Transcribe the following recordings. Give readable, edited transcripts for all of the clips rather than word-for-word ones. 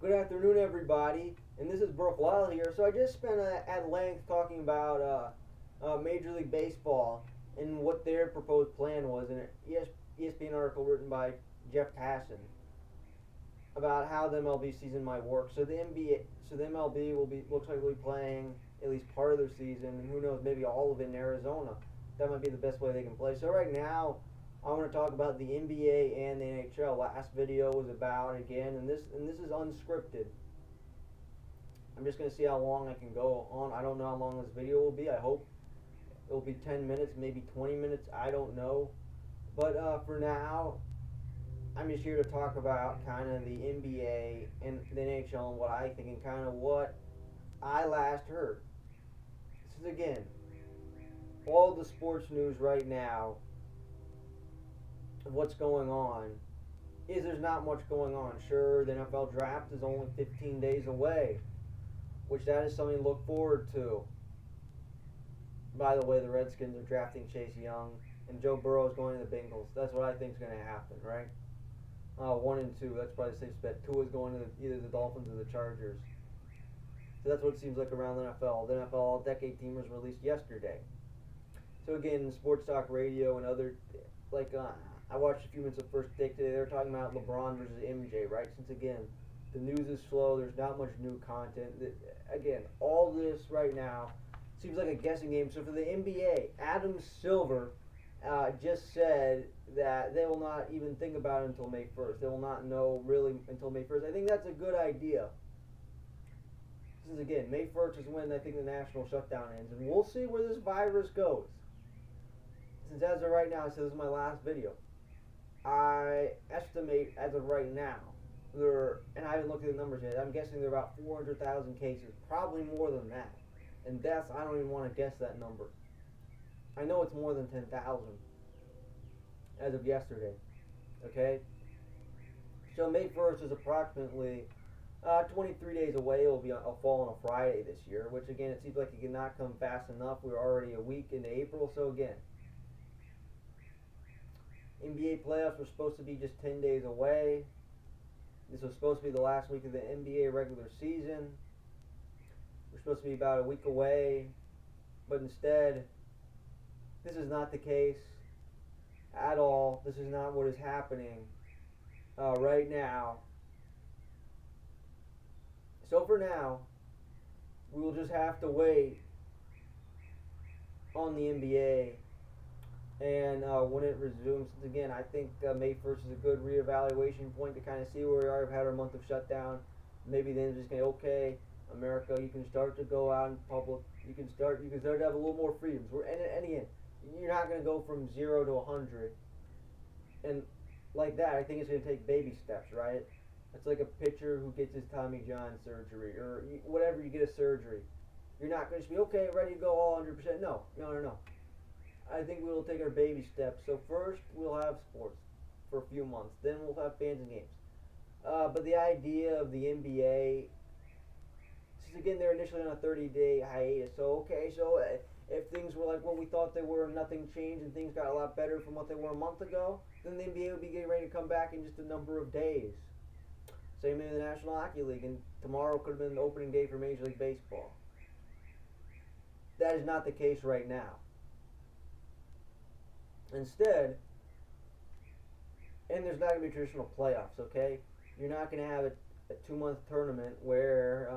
Good afternoon, everybody. And this is Brooke Lyle here. So I just spent at length talking about Major League Baseball and what their proposed plan was in an ESPN article written by Jeff Passan about how the MLB season might work. So the MLB looks like they'll be playing at least part of their season, and who knows, maybe all of it in Arizona. That might be the best way they can play. So right now, I want to talk about the NBA and the NHL. Last video was about again, and this is unscripted. I'm just gonna see how long I can go on. I don't know how long this video will be. I hope it will be 10 minutes, maybe 20 minutes. I don't know, but for now, I'm just here to talk about kind of the NBA and the NHL and what I think and kind of what I last heard. This is again all the sports news right now of what's going on is there's not much going on. Sure, the NFL draft is only 15 days away, which that is something to look forward to. By the way, the Redskins are drafting Chase Young, and Joe Burrow is going to the Bengals. That's what I think is going to happen, right? 1 and 2, that's probably the safe bet. 2 is going to either the Dolphins or the Chargers. So that's what it seems like around the NFL. The NFL Decade Team was released yesterday. So again, sports talk radio and other, I watched a few minutes of First Take today. They were talking about LeBron versus MJ, right? Since again, the news is slow. There's not much new content. Again, all this right now seems like a guessing game. So for the NBA, Adam Silver just said that they will not even think about it until May 1st. They will not know really until May 1st. I think that's a good idea. This is again, May 1st is when I think the national shutdown ends, and we'll see where this virus goes. Since as of right now, I said this is my last video. I estimate as of right now, and I haven't looked at the numbers yet, I'm guessing there are about 400,000 cases, probably more than that. And deaths, I don't even want to guess that number. I know it's more than 10,000 as of yesterday. Okay? So May 1st is approximately 23 days away. It will be a fall on a Friday this year, which again, it seems like it cannot come fast enough. We're already a week into April, so again, NBA playoffs were supposed to be just 10 days away. This was supposed to be the last week of the NBA regular season. We're supposed to be about a week away, but instead, this is not the case at all. This is not what is happening right now. So for now, we will just have to wait on the NBA and when it resumes. Again, I think May 1st is a good reevaluation point to kind of see where we are. We've had our month of shutdown. Maybe then just going, okay, America, you can start to go out in public. You can start to have a little more freedoms. And again, you're not going to go from 0 to 100. And like that, I think it's going to take baby steps, right? It's like a pitcher who gets his Tommy John surgery or whatever, you get a surgery. You're not going to just be, okay, ready to go all 100%. No. I think we will take our baby steps. So first, we'll have sports for a few months. Then we'll have fans and games. But the idea of the NBA, since again, they're initially on a 30-day hiatus. So, okay, so if things were like what we thought they were and nothing changed and things got a lot better from what they were a month ago, then the NBA would be getting ready to come back in just a number of days. Same in the National Hockey League, and tomorrow could have been the opening day for Major League Baseball. That is not the case right now. Instead, and there's not going to be traditional playoffs, okay? You're not going to have a 2-month tournament where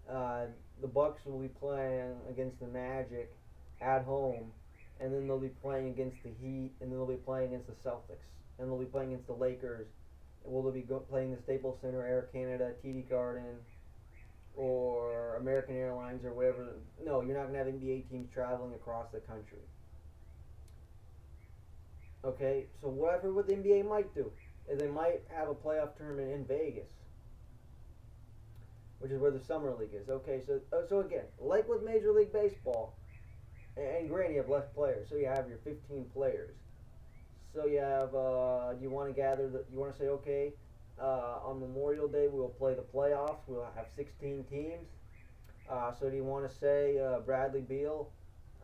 the Bucks will be playing against the Magic at home, and then they'll be playing against the Heat, and then they'll be playing against the Celtics, and they'll be playing against the Lakers. Will they be playing the Staples Center, Air Canada, TD Garden, or American Airlines, or whatever? No, you're not going to have NBA teams traveling across the country. Okay, so whatever what the NBA might do is they might have a playoff tournament in Vegas, which is where the Summer League is. Okay, so again, like with Major League Baseball, and granted you have less players, so you have your 15 players. So you have, you want to say, okay, on Memorial Day we will play the playoffs. We'll have 16 teams. So do you want to say Bradley Beal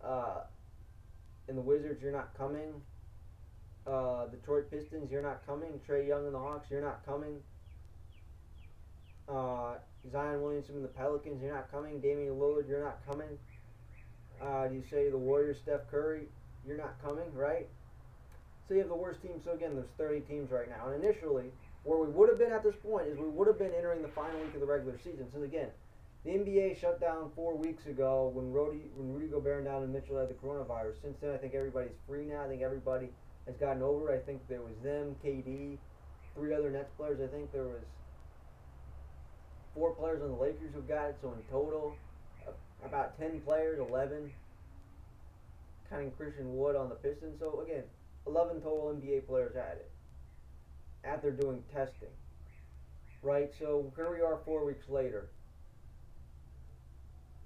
and the Wizards, you're not coming? Detroit Pistons, you're not coming. Trae Young and the Hawks, you're not coming. Zion Williamson and the Pelicans, you're not coming. Damian Lillard, you're not coming. Do you say to the Warriors, Steph Curry, you're not coming, right? So you have the worst team. So again, there's 30 teams right now. And initially, where we would have been at this point is we would have been entering the final week of the regular season. So again, the NBA shut down 4 weeks ago when Rudy Gobert and Donovan Mitchell had the coronavirus. Since then, I think everybody's free now. I think everybody has gotten over it. I think there was them, KD, 3 other Nets players. I think there was 4 players on the Lakers who got it. So in total, about 10 players, 11, counting Christian Wood on the Pistons. So again, 11 total NBA players had it after doing testing, right? So here we are 4 weeks later,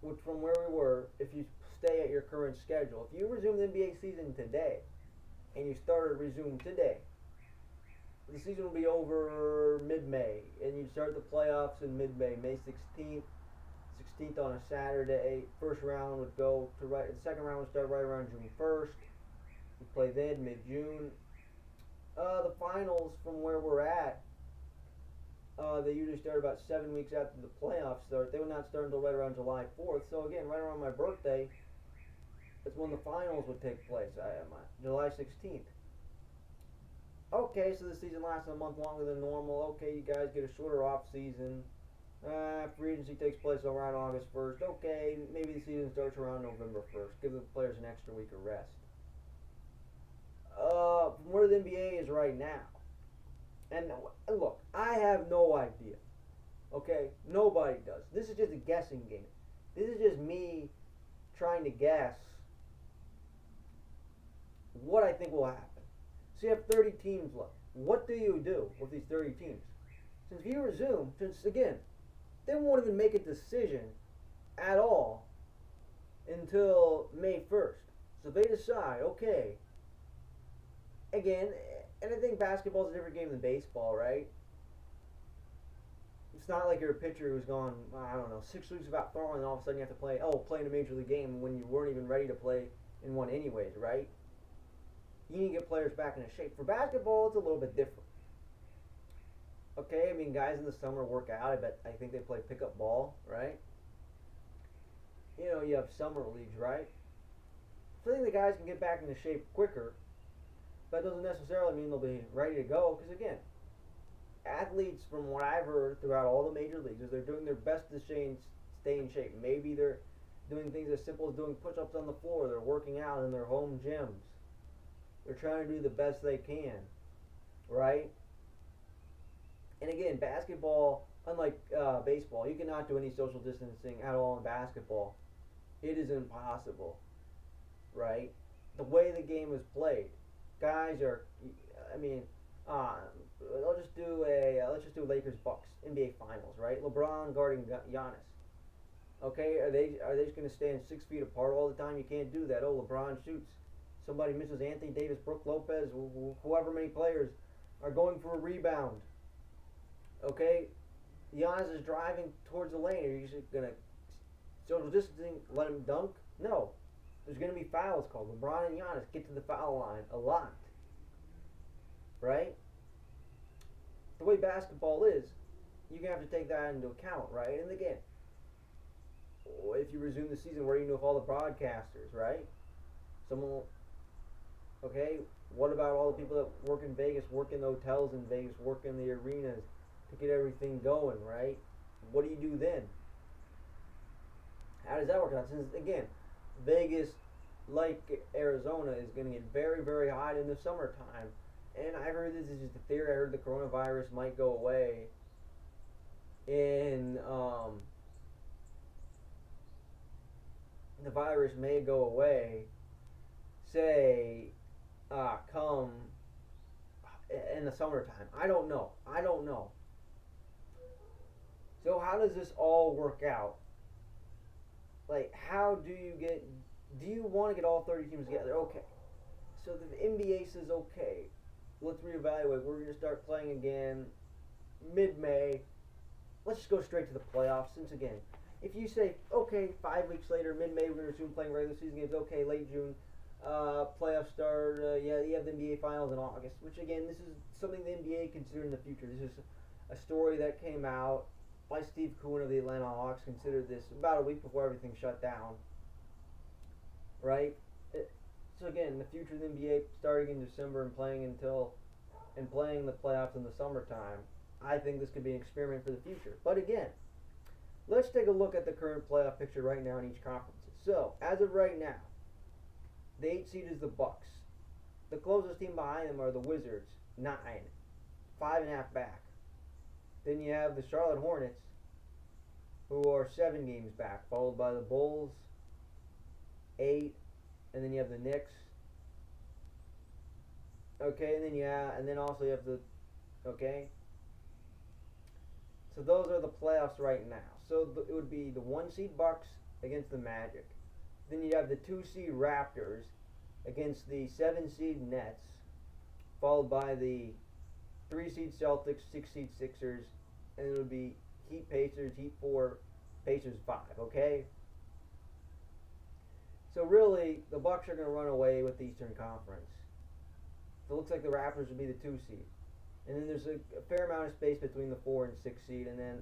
which from where we were, if you stay at your current schedule, if you resume the NBA season today, and you resume today, the season will be over mid-May, and you start the playoffs in mid-May, May 16th on a Saturday. First round would go to the second round would start right around June 1st. You play then mid-June. The finals from where we're at, they usually start about 7 weeks after the playoffs start. They would not start until right around July 4th. So again, right around my birthday, that's when the finals would take place. July 16th. Okay, so the season lasts a month longer than normal. Okay, you guys get a shorter off season. Free agency takes place around August 1st. Okay, maybe the season starts around November 1st. Give the players an extra week of rest. From where the NBA is right now, and look, I have no idea. Okay, nobody does. This is just a guessing game. This is just me trying to guess what I think will happen. So you have 30 teams left. What do you do with these 30 teams? Since again, they won't even make a decision at all until May 1st. So they decide, okay, again, and I think basketball is a different game than baseball, right? It's not like you're a pitcher who's gone, 6 weeks without throwing, and all of a sudden you have to play in a major league game when you weren't even ready to play in one anyways, right? You need to get players back into shape. For basketball, it's a little bit different. Okay, I mean, guys in the summer work out. I think they play pickup ball, right? You have summer leagues, right? So I think the guys can get back into shape quicker. That doesn't necessarily mean they'll be ready to go, because again, athletes, from what I've heard throughout all the major leagues, is they're doing their best to stay in shape. Maybe they're doing things as simple as doing push-ups on the floor. They're working out in their home gyms. They're trying to do the best they can, right? And again, basketball, unlike baseball, you cannot do any social distancing at all in basketball. It is impossible, right? The way the game is played, guys are, let's just do Lakers Bucks NBA Finals, right? LeBron guarding Giannis. Okay, are they just going to stand 6 feet apart all the time? You can't do that. Oh, LeBron shoots. Somebody misses. Anthony Davis, Brook Lopez, whoever many players are going for a rebound. Okay, Giannis is driving towards the lane. Are you just going to social distancing, let him dunk? No. There's going to be fouls called. LeBron and Giannis get to the foul line a lot. Right? The way basketball is, you're going to have to take that into account, right? And again, if you resume the season, where do you know if all the broadcasters, right? Okay, what about all the people that work in Vegas, work in the hotels in Vegas, work in the arenas to get everything going, right? What do you do then? How does that work out? Since, again, Vegas, like Arizona, is going to get very, very hot in the summertime. And I heard this is just a theory. I heard the coronavirus might go away the virus may go away, say, come in the summertime. I don't know. So how does this all work out? Like, how do you want to get all 30 teams together? Okay. So the NBA says, okay, let's reevaluate. We're going to start playing again mid-May. Let's just go straight to the playoffs. Since, again, if you say, okay, 5 weeks later, mid-May, we're going to resume playing regular season games. Okay, late June, playoffs start. You have the NBA Finals in August, which, again, this is something the NBA considered in the future. This is a story that came out by Steve Cohen of the Atlanta Hawks considered this about a week before everything shut down. Right? So again, the future of the NBA starting in December and playing the playoffs in the summertime. I think this could be an experiment for the future. But again, let's take a look at the current playoff picture right now in each conference. So, as of right now, the 8 seed is the Bucks. The closest team behind them are the Wizards, 9, 5.5 back. Then you have the Charlotte Hornets, who are 7 games back, followed by the Bulls, 8, and then you have the Knicks. Okay, and then also you have the, okay. So those are the playoffs right now. So it would be the 1 seed Bucks against the Magic. Then you'd have the 2 seed Raptors against the 7 seed Nets, followed by the 3 seed Celtics, 6 seed Sixers, and it would be Heat Pacers, Heat 4, Pacers 5, okay? So really, the Bucks are going to run away with the Eastern Conference. So it looks like the Raptors would be the 2 seed. And then there's a fair amount of space between the 4 and 6 seed, and then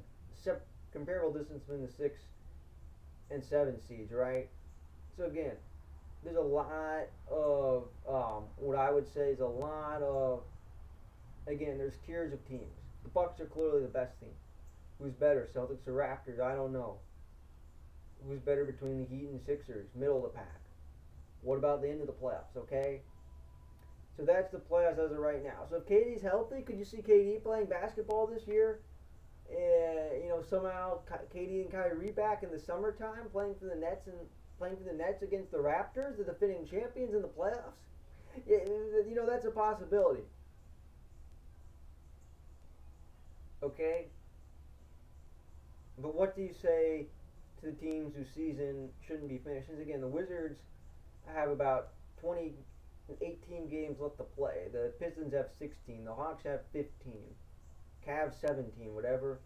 comparable distance between the 6 and 7 seeds, right? So again, there's a lot of, what I would say is a lot of, again, there's tiers of teams. The Bucks are clearly the best team. Who's better, Celtics or Raptors? I don't know. Who's better between the Heat and Sixers? Middle of the pack. What about the end of the playoffs, okay? So that's the playoffs as of right now. So if KD's healthy, could you see KD playing basketball this year? Somehow KD and Kyrie back in the summertime playing for the Nets against the Raptors, the defending champions in the playoffs? Yeah, that's a possibility. Okay? But what do you say to the teams whose season shouldn't be finished? Since again, the Wizards have about 18 games left to play. The Pistons have 16. The Hawks have 15. Cavs 17, whatever.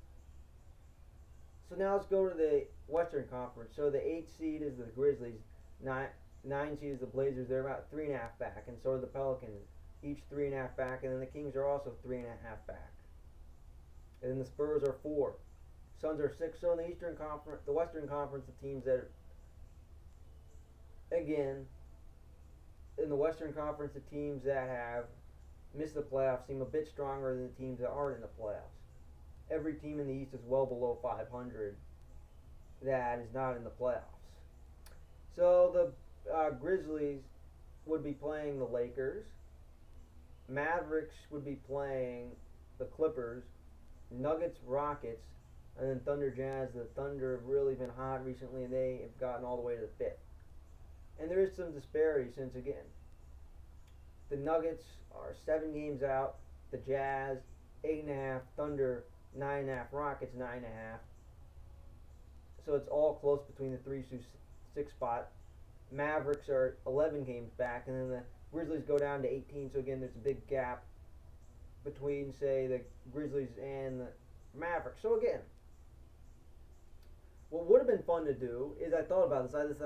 So now let's go to the Western Conference. So the 8 seed is the Grizzlies. 9 seed is the Blazers. They're about 3.5 back. And so are the Pelicans. Each 3.5 back. And then the Kings are also 3.5 back. And then the Spurs are 4. Suns are 6. So in the Eastern Conference, the Western Conference, the teams that are, again, in the Western Conference, the teams that have missed the playoffs seem a bit stronger than the teams that aren't in the playoffs. Every team in the East is well below 500 that is not in the playoffs. So the Grizzlies would be playing the Lakers. Mavericks would be playing the Clippers. Nuggets, Rockets, and then Thunder, Jazz. The Thunder have really been hot recently, and they have gotten all the way to the 5th. And there is some disparity since, again, the Nuggets are 7 games out, the Jazz 8.5, Thunder 9.5, Rockets 9.5. So it's all close between the 3 through 6 spot. Mavericks are 11 games back, and then the Grizzlies go down to 18. So again, there's a big gap between, say, the Grizzlies and the Mavericks. So again, what would have been fun to do is, I thought about this. I had this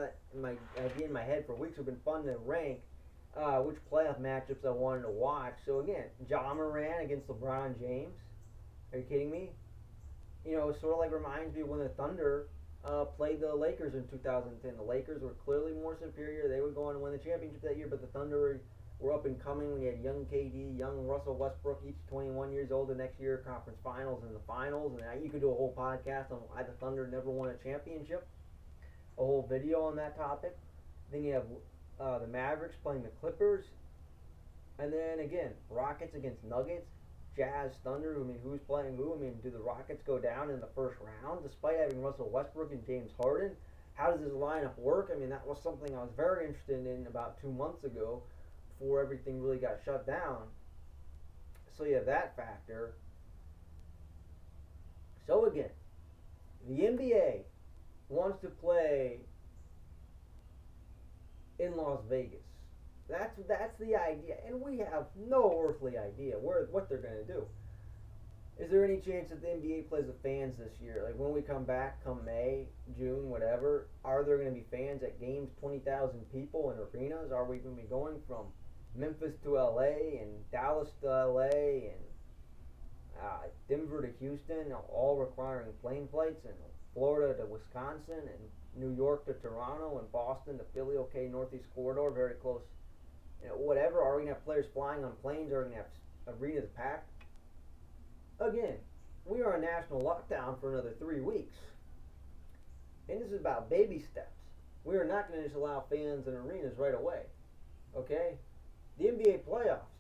idea in my head for weeks. It would have been fun to rank which playoff matchups I wanted to watch. So again, Ja Morant against LeBron James. Are you kidding me? It sort of like reminds me of when the Thunder played the Lakers in 2010. The Lakers were clearly more superior. They were going to win the championship that year, but the Thunder were up and coming. We had young KD, young Russell Westbrook, each 21 years old. The next year, conference finals and the finals. And you could do a whole podcast on why the Thunder never won a championship. A whole video on that topic. Then you have the Mavericks playing the Clippers. And then again, Rockets against Nuggets. Jazz, Thunder. Who's playing who? Do the Rockets go down in the first round despite having Russell Westbrook and James Harden? How does this lineup work? That was something I was very interested in about 2 months ago before everything really got shut down. So you have that factor. So again, the NBA wants to play in Las Vegas. That's the idea, and we have no earthly idea what they're going to do. Is there any chance that the NBA plays with fans this year? Like when we come back, come May, June, whatever, are there going to be fans at games, 20,000 people in arenas? Are we going to be going from Memphis to LA and Dallas to LA? And Denver to Houston, all requiring plane flights, and Florida to Wisconsin, and New York to Toronto, and Boston to Philly. Okay, Northeast corridor, very close. Whatever. Are we gonna have players flying on planes? Are we gonna have arenas packed? Again, we are on national lockdown for another 3 weeks, and this is about baby steps. We are not going to just allow fans in arenas right away. Okay, the NBA playoffs.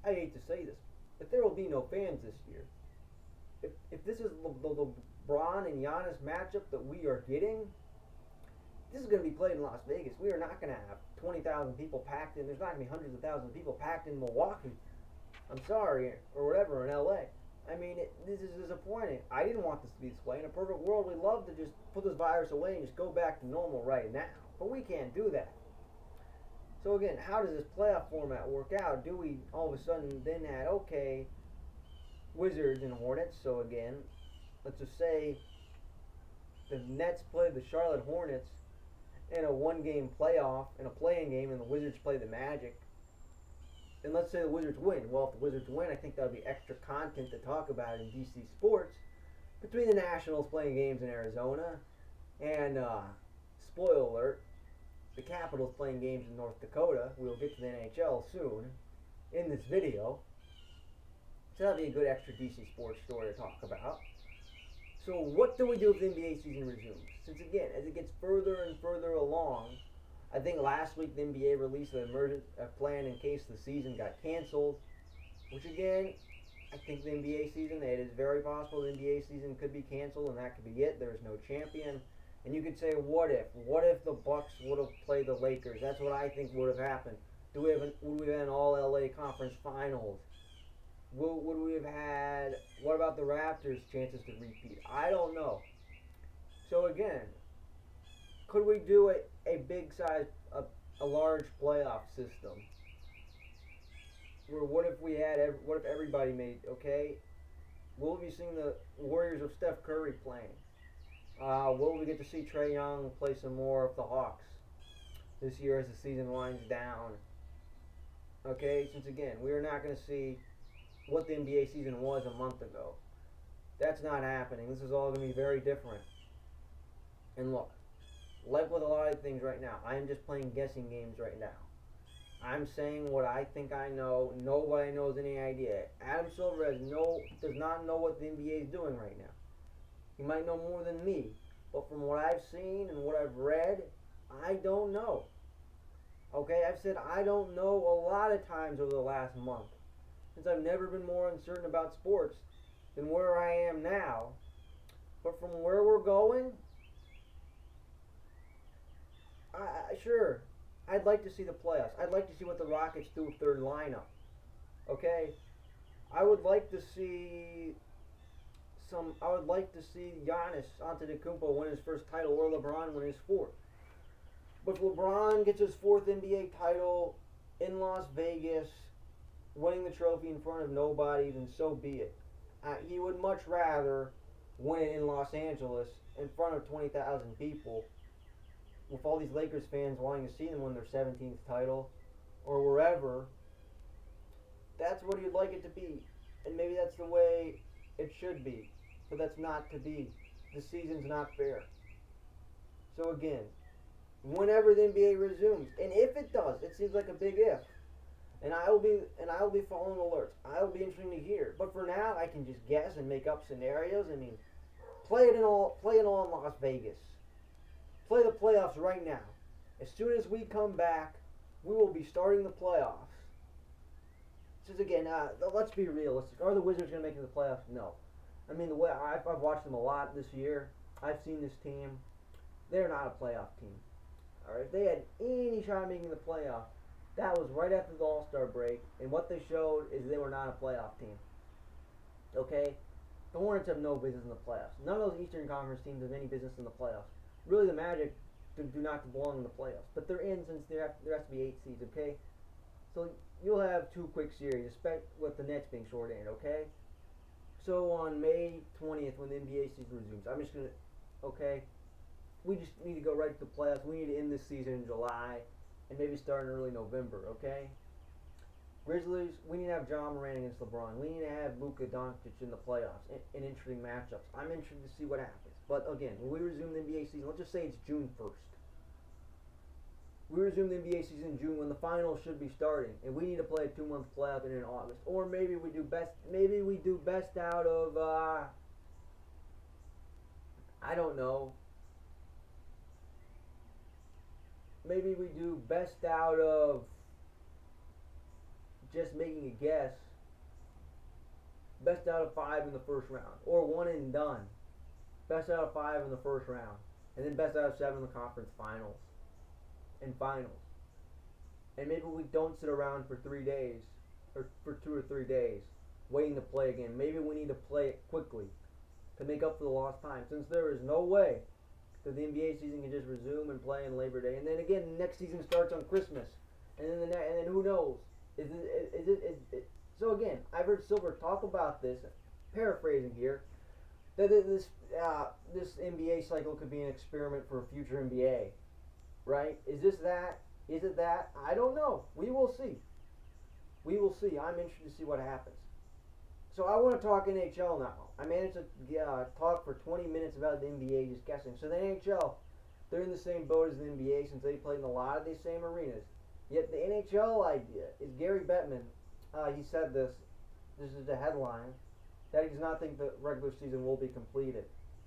I hate to say this, but there will be no fans this year. If this is the LeBron and Giannis matchup that we are getting, this is going to be played in Las Vegas. We are not going to have 20,000 people packed in. There's not going to be hundreds of thousands of people packed in Milwaukee. I'm sorry, or whatever, in LA. I mean, this is disappointing. I didn't want this to be this way. In a perfect world, we'd love to just put this virus away and just go back to normal right now. But we can't do that. So again, how does this playoff format work out? Do we all of a sudden then add, okay, Wizards and Hornets? So again, let's just say the Nets play the Charlotte Hornets in a one-game playoff, in a play-in game, and the Wizards play the Magic. And let's say the Wizards win. Well, if the Wizards win, I think that would be extra content to talk about in DC sports. Between the Nationals playing games in Arizona and, spoiler alert, the Capitals playing games in North Dakota. We'll get to the NHL soon in this video. So that'll be a good extra DC sports story to talk about. So what do we do if the NBA season resumes? Since again, as it gets further and further along, I think last week the NBA released an emergent plan in case the season got canceled, which again, I think the NBA season, it is very possible the NBA season could be canceled and that could be it. There's no champion. And you could say, what if? What if the Bucks would have played the Lakers? That's what I think would have happened. Would we have had an all-LA conference finals? Would we have had, what about the Raptors' chances to repeat? I don't know. So again, could we do a big size, a large playoff system? Where what if everybody made, okay? Will we be seeing the Warriors of Steph Curry playing? Will we get to see Trae Young play some more of the Hawks this year as the season winds down? Okay, since again, we are not going to see what the NBA season was a month ago. That's not happening. This is all going to be very different. And look, like with a lot of things right now, I am just playing guessing games right now. I'm saying what I think I know. Nobody knows any idea. Adam Silver does not know what the NBA is doing right now. He might know more than me, but from what I've seen and what I've read, I don't know. Okay, I've said I don't know a lot of times over the last month, since I've never been more uncertain about sports than where I am now. But from where we're going, sure, I'd like to see the playoffs. I'd like to see what the Rockets do with their lineup. Okay, I would like to see Giannis Antetokounmpo win his first title, or LeBron win his fourth. But if LeBron gets his fourth NBA title in Las Vegas, winning the trophy in front of nobody, then so be it. He would much rather win it in Los Angeles in front of 20,000 people, with all these Lakers fans wanting to see them win their 17th title, or wherever. That's what he'd like it to be. And maybe that's the way it should be. But that's not to be. The season's not fair. So again, whenever the NBA resumes, and if it does, it seems like a big if. And I will be following alerts. I will be interested to hear. But for now, I can just guess and make up scenarios. I mean, play it all in Las Vegas. Play the playoffs right now. As soon as we come back, we will be starting the playoffs. Just again, let's be realistic. Are the Wizards going to make it to the playoffs? No. I mean, the way I've watched them a lot this year. I've seen this team. They're not a playoff team. All right, if they had any shot at making the playoffs, that was right after the All-Star break, and what they showed is they were not a playoff team. Okay, the Hornets have no business in the playoffs. None of those Eastern Conference teams have any business in the playoffs. Really, the Magic do not belong in the playoffs, but they're in since there has to be 8 seeds. Okay, so you'll have 2 quick series, especially with the Nets being short-handed. Okay, so on May 20th when the NBA season resumes, I'm just gonna, okay, we just need to go right to the playoffs. We need to end this season in July and maybe start in early November. Okay, Grizzlies, we need to have John Moran against LeBron. We need to have Luka Doncic in the playoffs in interesting matchups. I'm interested to see what happens. But again, when we resume the NBA season, let's just say it's June 1st. We resume the NBA season in June when the finals should be starting, and we need to play a 2-month playoff in August. Or maybe we do best. Maybe we do best out of. I don't know. Maybe we do best out of just making a guess. Best out of 5 in the first round, or 1 and done. Best out of 5 in the first round, and then best out of 7 in the conference finals. And finals. And maybe we don't sit around for 3 days, or for 2 or 3 days, waiting to play again. Maybe we need to play it quickly to make up for the lost time, since there is no way that the NBA season can just resume and play on Labor Day, and then again the next season starts on Christmas, and then and then who knows? So again, I've heard Silver talk about this, paraphrasing here, that this NBA cycle could be an experiment for a future NBA. Right? Is this that? Is it that? I don't know. We will see. We will see. I'm interested to see what happens. So I want to talk NHL now. I managed to talk for 20 minutes about the NBA, just guessing. So the NHL, they're in the same boat as the NBA since they played in a lot of these same arenas. Yet the NHL idea is Gary Bettman. He said this. This is the headline, that he does not think the regular season will be completed.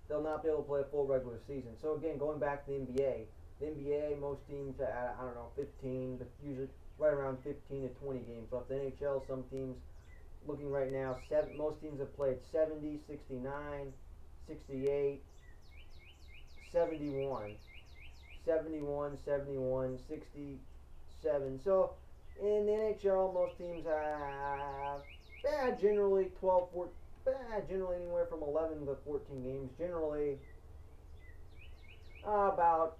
They'll not be able to play a full regular season. So again, going back to the NBA. The NBA, most teams at, 15, but usually right around 15 to 20 games left. The NHL, some teams looking right now, most teams have played 70, 69, 68, 71, 67. So in the NHL, most teams have generally 12, 14, generally anywhere from 11 to 14 games. Generally about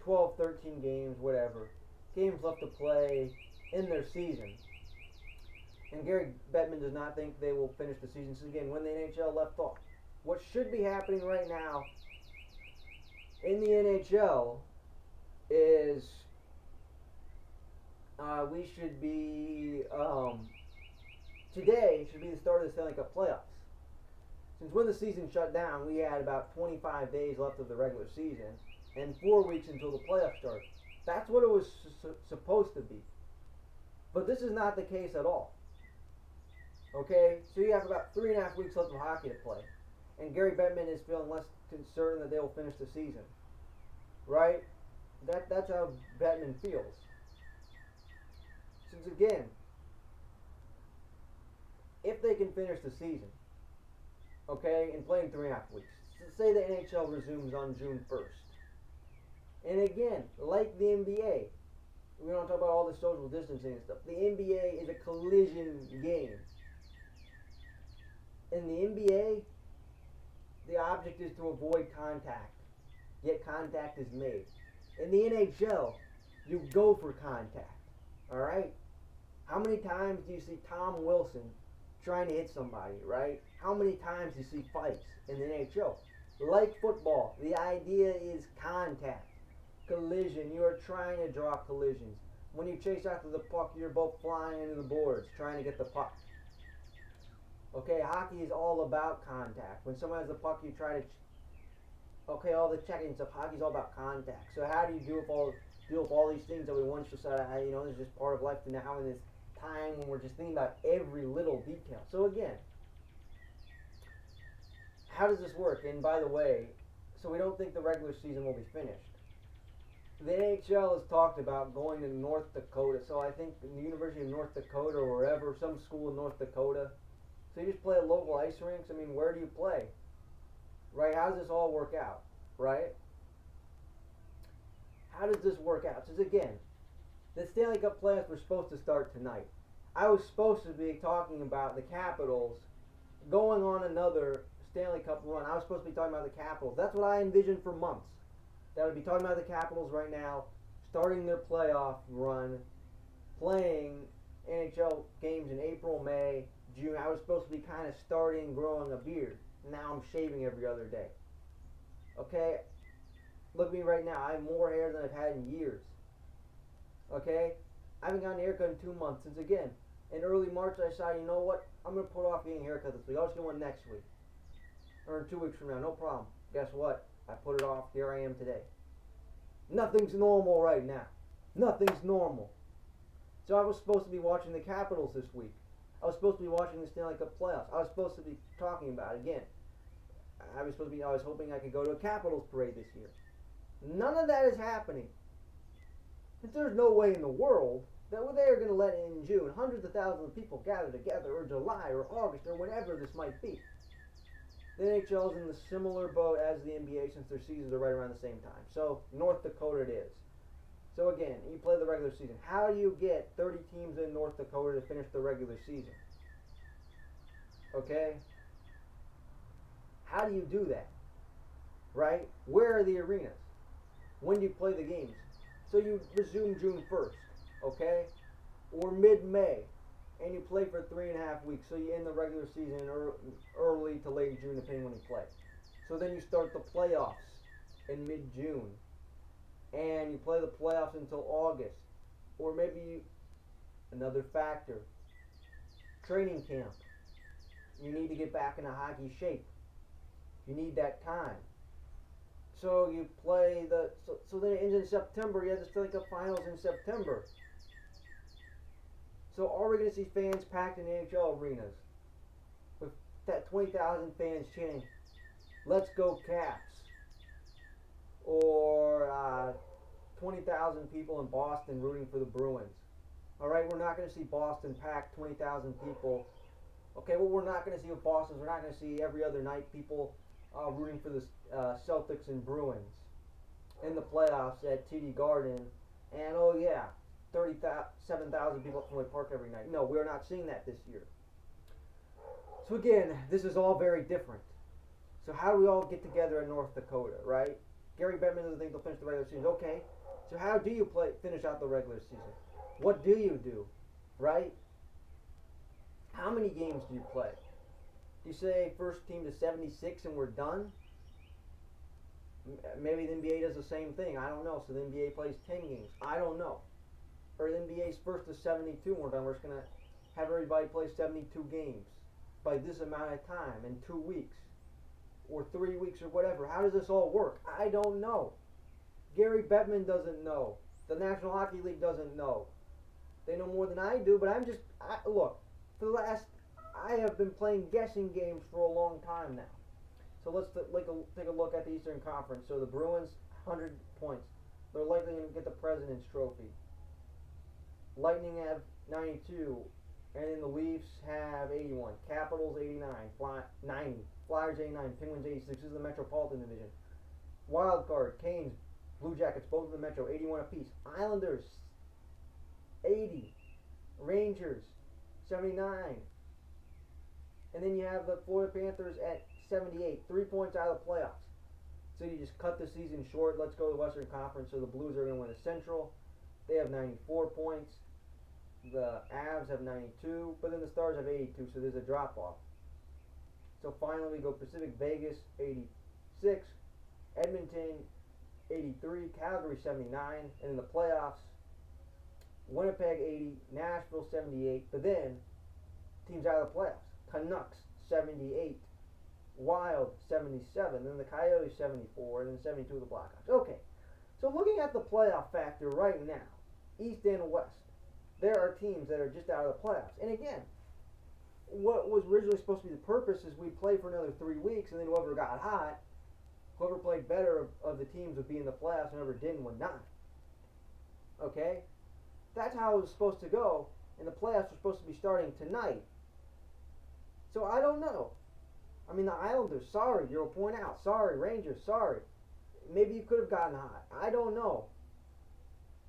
12, 13 games, whatever. Games left to play in their season. And Gary Bettman does not think they will finish the season. So again, when the NHL left off. What should be happening right now in the NHL is we should be today should be the start of the Stanley Cup playoffs. Since when the season shut down, we had about 25 days left of the regular season and 4 weeks until the playoffs start. That's what it was supposed to be. But this is not the case at all. Okay? So you have about 3.5 weeks left of hockey to play. And Gary Bettman is feeling less concerned that they will finish the season. Right? That's how Bettman feels. Since again, if they can finish the season, okay, and play in 3.5 weeks, say the NHL resumes on June 1st. And again, like the NBA, we don't talk about all the social distancing and stuff. The NBA is a collision game. In the NBA, the object is to avoid contact, yet contact is made. In the NHL, you go for contact. Alright? How many times do you see Tom Wilson trying to hit somebody, right? How many times do you see fights in the NHL? Like football, the idea is contact. Collision. You are trying to draw collisions. When you chase after the puck, you're both flying into the boards trying to get the puck. Okay, hockey is all about contact. When someone has the puck, you try to all the checking stuff. Hockey's all about contact. So how do you deal with all these things that we once just said, this is just part of life to now in this time when we're just thinking about every little detail. So again, how does this work? And by the way, so we don't think the regular season will be finished. The NHL has talked about going to North Dakota. So I think the University of North Dakota or wherever, some school in North Dakota. So you just play at local ice rinks. I mean, where do you play? Right? How does this all work out? Right? How does this work out? So again, the Stanley Cup playoffs were supposed to start tonight. I was supposed to be talking about the Capitals going on another Stanley Cup run. I was supposed to be talking about the Capitals. That's what I envisioned for months. That I would be talking about the Capitals right now, starting their playoff run, playing NHL games in April, May, June. I was supposed to be kind of starting growing a beard. Now I'm shaving every other day. Okay? Look at me right now. I have more hair than I've had in years. Okay? I haven't gotten a haircut in 2 months since, again, in early March I decided, you know what, I'm going to put off getting a haircut this week. I'll just get one next week. Or in 2 weeks from now, no problem. Guess what? I put it off. Here I am today. Nothing's normal right now. Nothing's normal. So I was supposed to be watching the Capitals this week. I was supposed to be watching the Stanley Cup playoffs. I was supposed to be talking about it again. I was hoping I could go to a Capitals parade this year. None of that is happening. But there's no way in the world that they're going to let in June hundreds of thousands of people gather together, or July, or August, or whenever this might be. The NHL is in the similar boat as the NBA since their seasons are right around the same time. So North Dakota it is. So again, you play the regular season. How do you get 30 teams in North Dakota to finish the regular season? Okay? How do you do that? Right? Where are the arenas? When do you play the games? So you resume June 1st, okay? Or mid-May, and you play for 3.5 weeks. So you end the regular season early to late June, depending when you play. So then you start the playoffs in mid-June, and you play the playoffs until August. Or maybe another factor, training camp. You need to get back into hockey shape. You need that time. So you play so then it ends in September. You have the Stanley Cup Finals in September. So are we going to see fans packed in NHL arenas with that 20,000 fans chanting, "Let's go Caps," or 20,000 people in Boston rooting for the Bruins? All right, we're not going to see Boston packed 20,000 people. Okay, what we're not going to see with Boston is we're not going to see every other night people rooting for the Celtics and Bruins in the playoffs at TD Garden, and 37,000 people at Fenway Park every night. No, we're not seeing that this year. So again, this is all very different. So how do we all get together in North Dakota, right? Gary Bettman doesn't think they'll finish the regular season. Okay, so how do you finish out the regular season? What do you do, right? How many games do you play? Do you say first team to 76 and we're done? Maybe the NBA does the same thing. I don't know. So the NBA plays 10 games. I don't know. Or the NBA's first to 72 and we're done. We're just going to have everybody play 72 games by this amount of time in 2 weeks or 3 weeks or whatever. How does this all work? I don't know. Gary Bettman doesn't know. The National Hockey League doesn't know. They know more than I do, but look, for the last, I have been playing guessing games for a long time now. So let's take a look at the Eastern Conference. So the Bruins, 100 points. They're likely going to get the President's Trophy. Lightning have 92, and then the Leafs have 81. Capitals 89, 90. Flyers 89, Penguins 86. This is the Metropolitan Division. Wild card, Canes, Blue Jackets, both of the Metro, 81 apiece. Islanders 80. Rangers 79. And then you have the Florida Panthers at 78. 3 points out of the playoffs. So you just cut the season short. Let's go to the Western Conference. So the Blues are going to win the Central. They have 94 points. The Avs have 92. But then the Stars have 82. So there's a drop off. So finally we go Pacific, Vegas 86. Edmonton 83. Calgary 79. And in the playoffs, Winnipeg 80, Nashville 78, but then teams out of the playoffs. Canucks 78, Wild 77, then the Coyotes 74, and then 72 of the Blackhawks. Okay, so looking at the playoff factor right now, East and West, there are teams that are just out of the playoffs. And again, what was originally supposed to be the purpose is we play for another 3 weeks, and then whoever got hot, whoever played better of the teams would be in the playoffs, and whoever didn't would not. Okay? That's how it was supposed to go, and the playoffs were supposed to be starting tonight. So I don't know. I mean, the Islanders, sorry, you're a point out. Sorry, Rangers, sorry. Maybe you could have gotten hot. I don't know.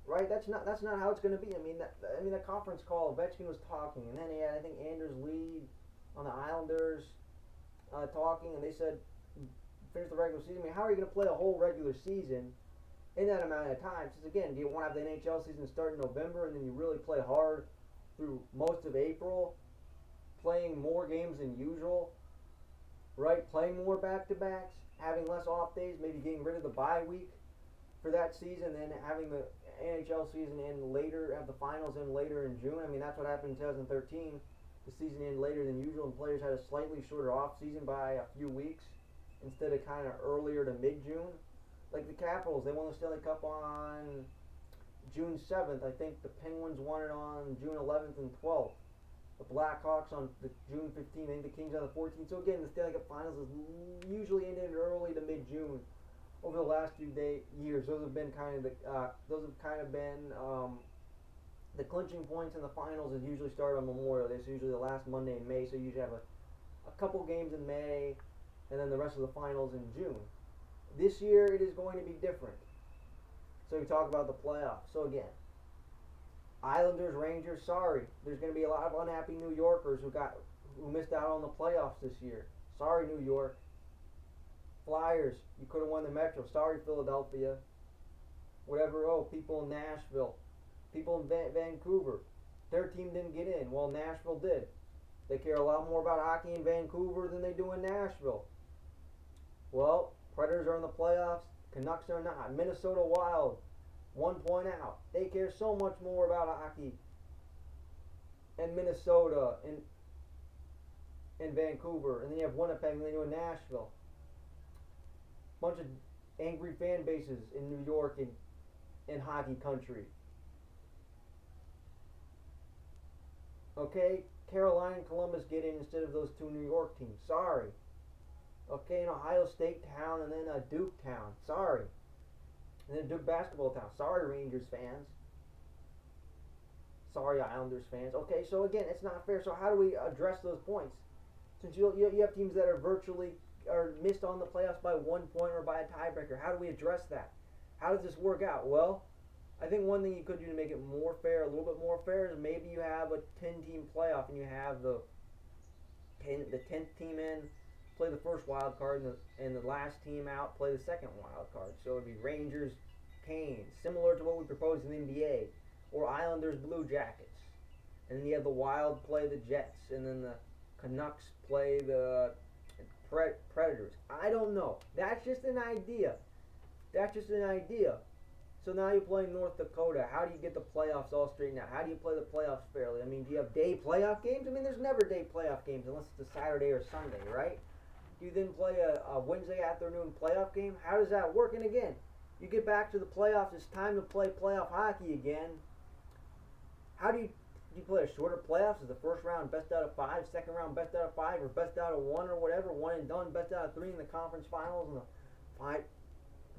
Right? That's not how it's going to be. I mean, that conference call, Ovechkin was talking, and then he had, I think, Anders Lee on the Islanders talking, and they said, finish the regular season. I mean, how are you going to play a whole regular season in that amount of time? Because again, do you want to have the NHL season start in November and then you really play hard through most of April, playing more games than usual, right? Playing more back-to-backs, having less off days, maybe getting rid of the bye week, for that season, then having the NHL season end later, have the finals end later in June. I mean, that's what happened in 2013. The season ended later than usual, and players had a slightly shorter off season by a few weeks instead of kind of earlier to mid-June. Like the Capitals, they won the Stanley Cup on June 7th. I think the Penguins won it on June 11th and 12th. The Blackhawks on the June 15th. I think the Kings on the 14th. So again, the Stanley Cup Finals is usually ended early to mid-June. Over the last few years, those have been kind of the clinching points in the finals. Is usually start on Memorial Day. It's usually the last Monday in May. So you usually have a couple games in May, and then the rest of the finals in June. This year it is going to be different. So we talk about the playoffs. So again, Islanders, Rangers, sorry. There's going to be a lot of unhappy New Yorkers who missed out on the playoffs this year. Sorry, New York. Flyers, you could have won the Metro. Sorry, Philadelphia. Whatever. Oh, people in Nashville. People in Vancouver. Their team didn't get in. Well, Nashville did. They care a lot more about hockey in Vancouver than they do in Nashville. Well, Predators are in the playoffs. Canucks are not. Minnesota Wild, 1 point out. They care so much more about hockey in Minnesota and Vancouver. And then you have Winnipeg and then you have Nashville. Bunch of angry fan bases in New York and in hockey country. Okay, Carolina and Columbus get in instead of those two New York teams. Sorry. Okay, an Ohio State town and then a Duke town. Sorry. And then a Duke basketball town. Sorry, Rangers fans. Sorry, Islanders fans. Okay, so again, it's not fair. So how do we address those points? Since you have teams that are missed on the playoffs by 1 point or by a tiebreaker, how do we address that? How does this work out? Well, I think one thing you could do to make it more fair, a little bit more fair, is maybe you have a 10-team playoff and you have the 10th team in play the first wild card and the last team out play the second wild card. So it would be Rangers, Canes, similar to what we proposed in the NBA, or Islanders, Blue Jackets. And then you have the Wild play the Jets, and then the Canucks play the Predators. I don't know. That's just an idea. So now you're playing North Dakota. How do you get the playoffs all straightened out? How do you play the playoffs fairly? I mean, do you have day playoff games? I mean, there's never day playoff games unless it's a Saturday or Sunday, right? Do you then play a Wednesday afternoon playoff game? How does that work? And again, you get back to the playoffs. It's time to play playoff hockey again. How do you play a shorter playoffs? Is the first round best out of 5, second round best out of 5, or best out of 1 or whatever, 1 and done, best out of 3 in the conference finals, and the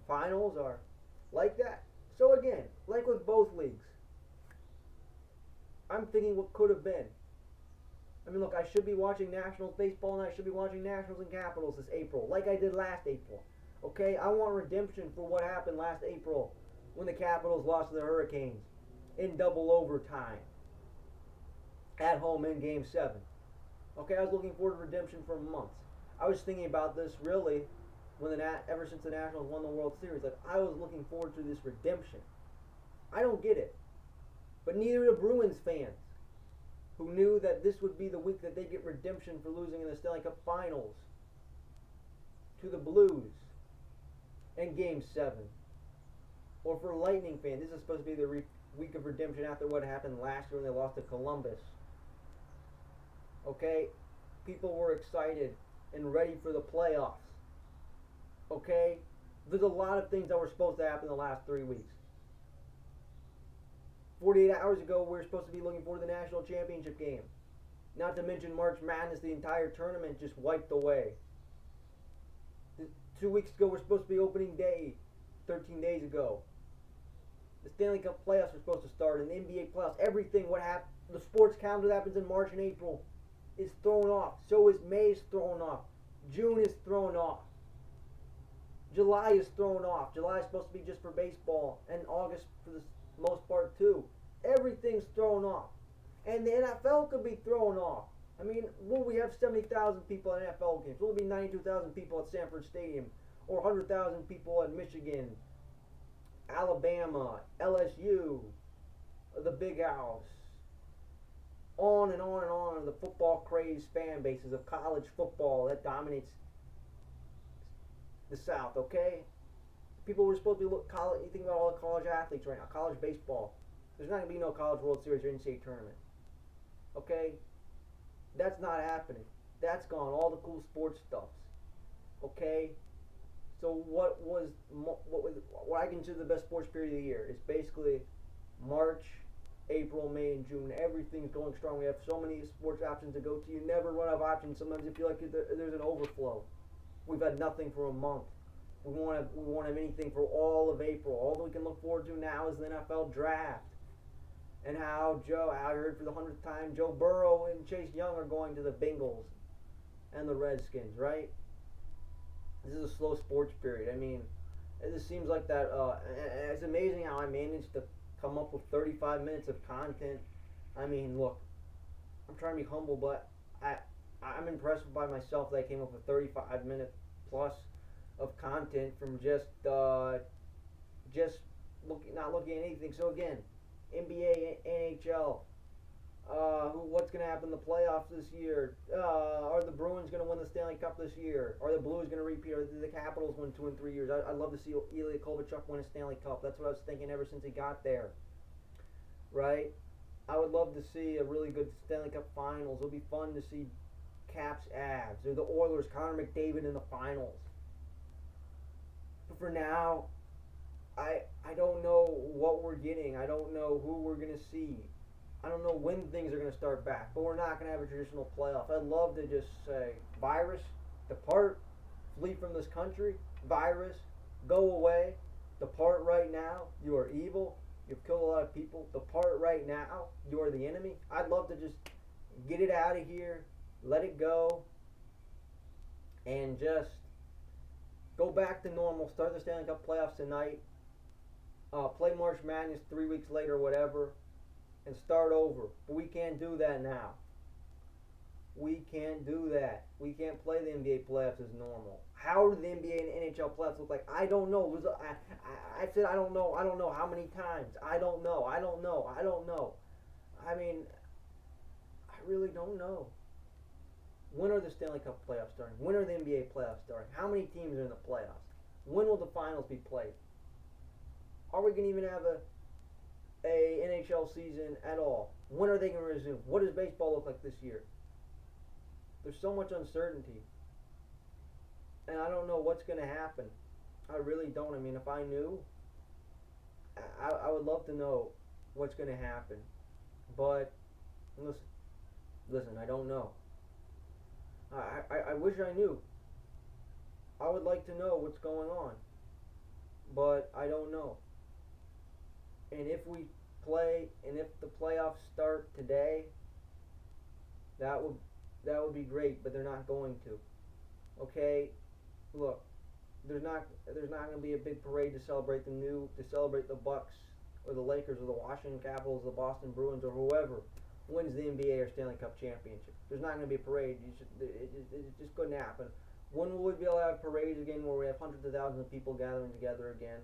finals are like that. So again, like with both leagues, I'm thinking what could have been. I mean, look, I should be watching Nationals baseball, and I should be watching Nationals and Capitals this April, like I did last April. Okay, I want redemption for what happened last April when the Capitals lost to the Hurricanes in double overtime at home in Game 7. Okay, I was looking forward to redemption for months. I was thinking about this really ever since the Nationals won the World Series. Like, I was looking forward to this redemption. I don't get it. But neither do Bruins fans, who knew that this would be the week that they get redemption for losing in the Stanley Cup Finals to the Blues in Game 7. Or for Lightning fans, this is supposed to be the week of redemption after what happened last year when they lost to Columbus. Okay? People were excited and ready for the playoffs. Okay? There's a lot of things that were supposed to happen in the last 3 weeks. 48 hours ago, we were supposed to be looking forward to the national championship game. Not to mention March Madness, the entire tournament just wiped away. 2 weeks ago, we're supposed to be opening day, 13 days ago. The Stanley Cup playoffs were supposed to start, and the NBA playoffs, everything, the sports calendar that happens in March and April is thrown off. So is May's thrown off. June is thrown off. July is thrown off. July is supposed to be just for baseball, and August for the most part too. Everything's thrown off. And the NFL could be thrown off. I mean, will we have 70,000 people at NFL games? Will it be 92,000 people at Sanford Stadium? Or 100,000 people at Michigan, Alabama, LSU, the Big House? On and on and on, the football crazed fan bases of college football that dominates the South, okay? People were supposed to be college. You think about all the college athletes right now. College baseball. There's not gonna be no college World Series or NCAA tournament. Okay, that's not happening. That's gone. All the cool sports stuffs. Okay, so what I consider the best sports period of the year is basically March, April, May, and June. Everything's going strong. We have so many sports options to go to. You never run out of options. Sometimes you feel like there's an overflow. We've had nothing for a month. We won't have anything for all of April. All that we can look forward to now is the NFL draft. And how I heard for the 100th time, Joe Burrow and Chase Young are going to the Bengals and the Redskins, right? This is a slow sports period. I mean, it just seems like that. It's amazing how I managed to come up with 35 minutes of content. I mean, look, I'm trying to be humble, but I'm impressed by myself that I came up with 35 minutes plus of content from just not looking at anything. So again, NBA, NHL. What's going to happen in the playoffs this year? Are the Bruins going to win the Stanley Cup this year? Are the Blues going to repeat? Or the Capitals win 2 in 3 years? I'd love to see Ilya Kovalchuk win a Stanley Cup. That's what I was thinking ever since he got there. Right? I would love to see a really good Stanley Cup Finals. It'll be fun to see Caps Avs or the Oilers, Connor McDavid in the finals. But for now, I don't know what we're getting. I don't know who we're going to see. I don't know when things are going to start back, but we're not going to have a traditional playoff. I'd love to just say, virus, depart, flee from this country. Virus, go away, depart right now. You are evil. You've killed a lot of people. Depart right now. You are the enemy. I'd love to just get it out of here, let it go, and just go back to normal. Start the Stanley Cup playoffs tonight. Play March Madness 3 weeks later, whatever, and start over. But we can't do that now. We can't do that. We can't play the NBA playoffs as normal. How do the NBA and NHL playoffs look like? I don't know. I said I don't know. I don't know how many times. I don't know. I don't know. I don't know. I mean, I really don't know. When are the Stanley Cup playoffs starting? When are the NBA playoffs starting? How many teams are in the playoffs? When will the finals be played? Are we going to even have a NHL season at all? When are they going to resume? What does baseball look like this year? There's so much uncertainty. And I don't know what's going to happen. I really don't. I mean, if I knew, I would love to know what's going to happen. But listen, I don't know. I wish I knew. I would like to know what's going on. But I don't know. And if we play, and if the playoffs start today, that would be great, but they're not going to. Okay? Look, there's not going to be a big parade to celebrate the Bucks or the Lakers or the Washington Capitals, the Boston Bruins, or whoever wins the NBA or Stanley Cup championship. There's not going to be a parade. It just couldn't happen. When will we be able to have parades again where we have hundreds of thousands of people gathering together again?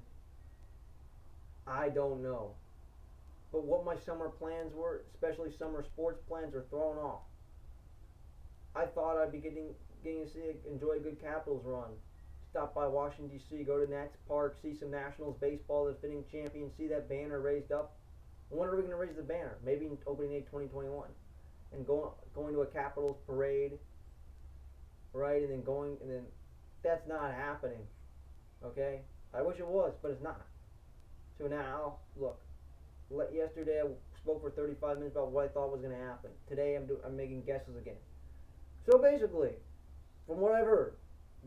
I don't know. But what my summer plans were, especially summer sports plans, are thrown off. I thought I'd be getting to enjoy a good Capitals run. Stop by Washington, D.C., go to Nats Park, see some Nationals baseball, the defending champions, see that banner raised up. When are we going to raise the banner? Maybe in opening day 2021. And going to a Capitals parade, right? And then that's not happening. Okay? I wish it was, but it's not. So now, look, yesterday I spoke for 35 minutes about what I thought was going to happen. Today I'm making guesses again. So basically, from what I've heard,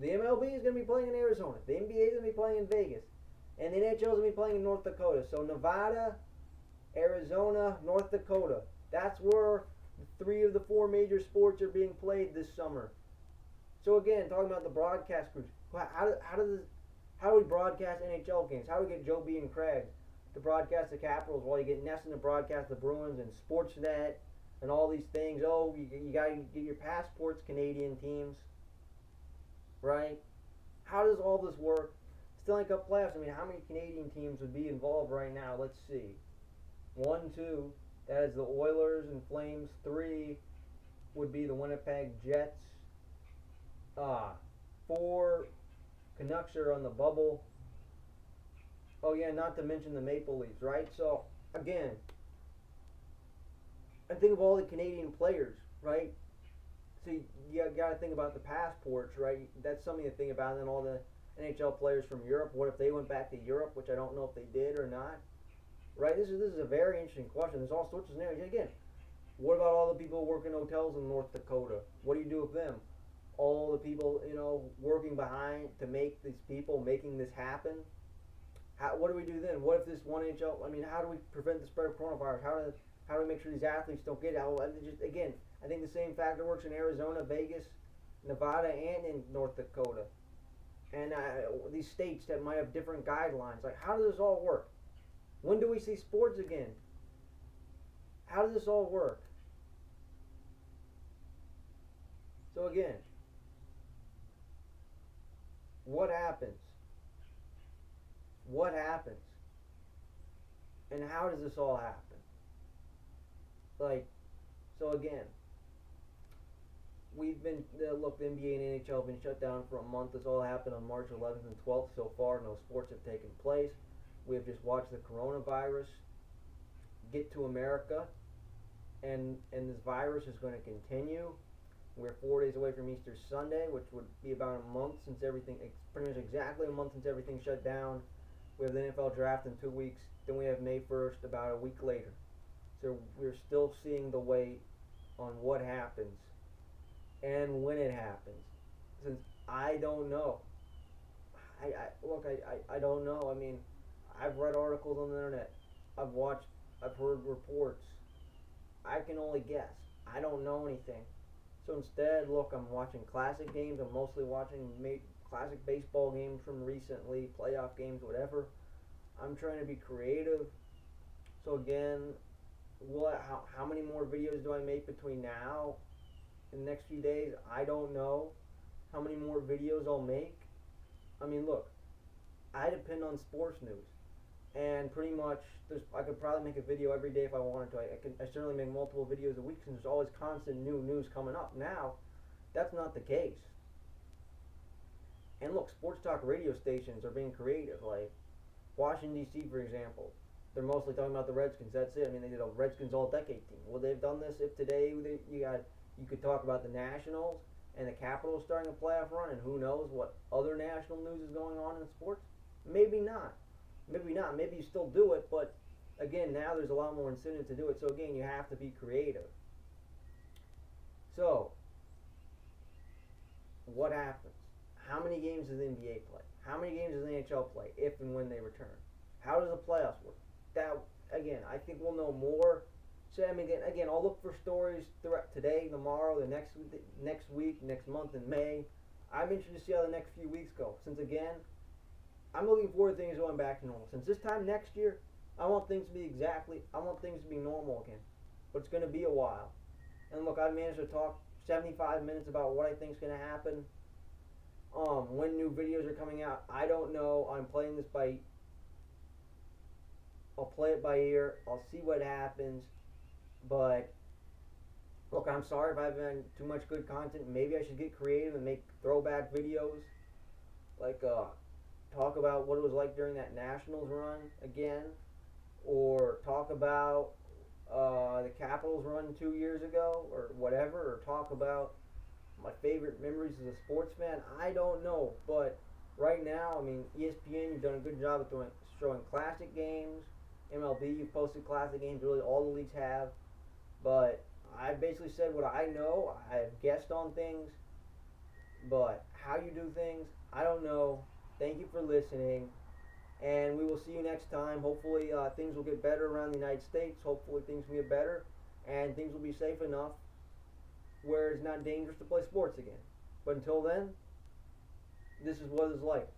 the MLB is going to be playing in Arizona. The NBA is going to be playing in Vegas. And the NHL is going to be playing in North Dakota. So Nevada, Arizona, North Dakota. That's where 3 of the 4 major sports are being played this summer. So again, talking about the broadcast groups. How do we broadcast NHL games? How do we get Joe B. and Craig to broadcast the Capitals while you get Nesson to broadcast the Bruins and Sportsnet and all these things? Oh, you got to get your passports, Canadian teams. Right? How does all this work? Stanley Cup playoffs, I mean, how many Canadian teams would be involved right now? Let's see. 1, 2, that is the Oilers and Flames. 3 would be the Winnipeg Jets. 4, Canucks are on the bubble. Oh yeah, not to mention the Maple Leafs, right? So again, I think of all the Canadian players, right? So you got to think about the passports, right? That's something to think about. And then all the NHL players from Europe. What if they went back to Europe, which I don't know if they did or not, right? This is a very interesting question. There's all sorts of scenarios. Again, what about all the people working hotels in North Dakota? What do you do with them? All the people, working behind to make these people making this happen. What do we do then? What if this one NHL? I mean, how do we prevent the spread of coronavirus? How do we make sure these athletes don't get it? Just again, I think the same factor works in Arizona, Vegas, Nevada, and in North Dakota, and these states that might have different guidelines. Like, how does this all work? When do we see sports again? How does this all work? So again, what happens? What happens? And how does this all happen? Like, so again, we've been look. The NBA and NHL have been shut down for a month. This all happened on March 11th and 12th. So far, no sports have taken place. We have just watched the coronavirus get to America, and this virus is going to continue. We're 4 days away from Easter Sunday, which would be about a month since everything, pretty much exactly a month since everything shut down. We have the NFL draft in 2 weeks. Then we have May 1st, about a week later. So we're still seeing the wait on what happens and when it happens. Since I don't know. I don't know. I mean, I've read articles on the internet. I've heard reports. I can only guess. I don't know anything. So instead, look, I'm watching classic games. I'm mostly watching classic baseball games from recently, playoff games, whatever. I'm trying to be creative. So again, how many more videos do I make between now and the next few days? I don't know. How many more videos I'll make? I mean, look, I depend on sports news. And pretty much, I could probably make a video every day if I wanted to. I certainly make multiple videos a week since there's always constant new news coming up. Now, that's not the case. And look, sports talk radio stations are being creative. Like Washington D.C., for example, they're mostly talking about the Redskins. That's it. I mean, they did a Redskins All-Decade team. Would they have done this if today you could talk about the Nationals and the Capitals starting a playoff run, and who knows what other national news is going on in sports? Maybe not. Maybe not. Maybe you still do it, but again, now there's a lot more incentive to do it. So again, you have to be creative. So, what happens? How many games does the NBA play? How many games does the NHL play if and when they return? How does the playoffs work? That again, I think we'll know more. So I mean, again, I'll look for stories throughout today, tomorrow, the next week, next month in May. I'm interested to see how the next few weeks go. Since again, I'm looking forward to things going back to normal. Since this time next year, I want things to be normal again. But it's going to be a while. And look, I managed to talk 75 minutes about what I think is going to happen. When new videos are coming out, I don't know. I'll play it by ear. I'll see what happens. But look, I'm sorry if I've been too much good content. Maybe I should get creative and make throwback videos. Like talk about what it was like during that Nationals run again, or talk about the Capitals run 2 years ago, or whatever, or talk about my favorite memories as a sports fan. I don't know, but right now, I mean, ESPN, you've done a good job of showing classic games. MLB, you've posted classic games. Really, all the leagues have. But I basically said what I know. I have guessed on things, but how you do things, I don't know. Thank you for listening, and we will see you next time. Hopefully, things will get better around the United States. Hopefully, things will get better, and things will be safe enough where it's not dangerous to play sports again. But until then, this is what it's like.